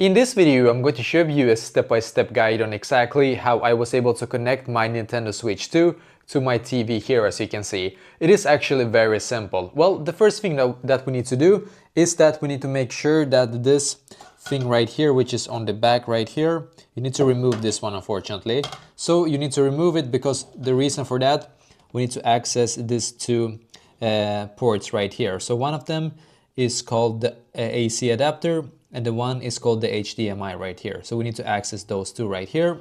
In this video, I'm going to show you a step-by-step guide on exactly how I was able to connect my Nintendo Switch 2 to my TV here, as you can see. It is actually very simple. Well, the first thing that we need to do is that we need to make sure that this thing right here, which is on the back right here, you need to remove this one, unfortunately. So you need to remove it because the reason for that, we need to access these two ports right here. So one of them is called the AC adapter, and the one is called the HDMI right here. So we need to access those two right here.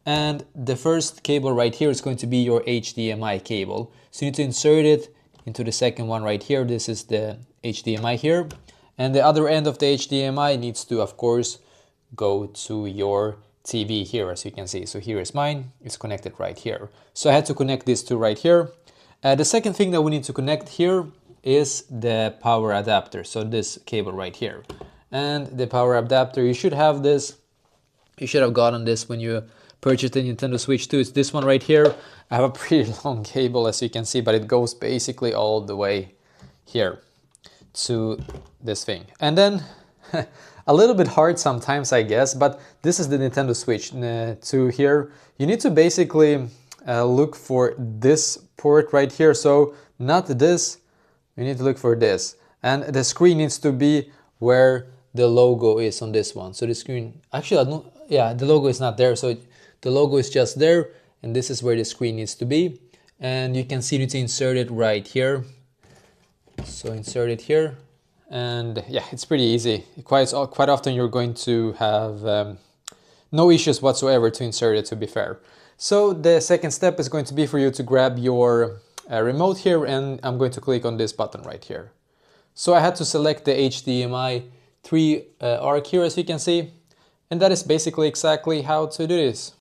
And the first cable right here is going to be your HDMI cable. So you need to insert it into the second one right here. This is the HDMI here. And the other end of the HDMI needs to, of course, go to your TV here, as you can see. So here is mine, it's connected right here. So I had to connect these two right here. The second thing that we need to connect here is the power adapter. So this cable right here. And the power adapter, you should have this, you should have gotten this when you purchased the Nintendo Switch 2. It's this one right here. I have a pretty long cable, as you can see, but it goes basically all the way here to this thing. And then a little bit hard sometimes, I guess, but this is the Nintendo Switch 2 here. You need to basically look for this port right here. So not this, you need to look for this. And the screen needs to be where the logo is on this one. So the screen, actually, the logo is not there. So the logo is just there, and this is where the screen needs to be. And you can see you need to insert it right here. So insert it here, and yeah, it's pretty easy. Quite often you're going to have no issues whatsoever to insert it, to be fair. So the second step is going to be for you to grab your remote here, and I'm going to click on this button right here. So I had to select the HDMI 3 arc here, as you can see, and that is basically exactly how to do this.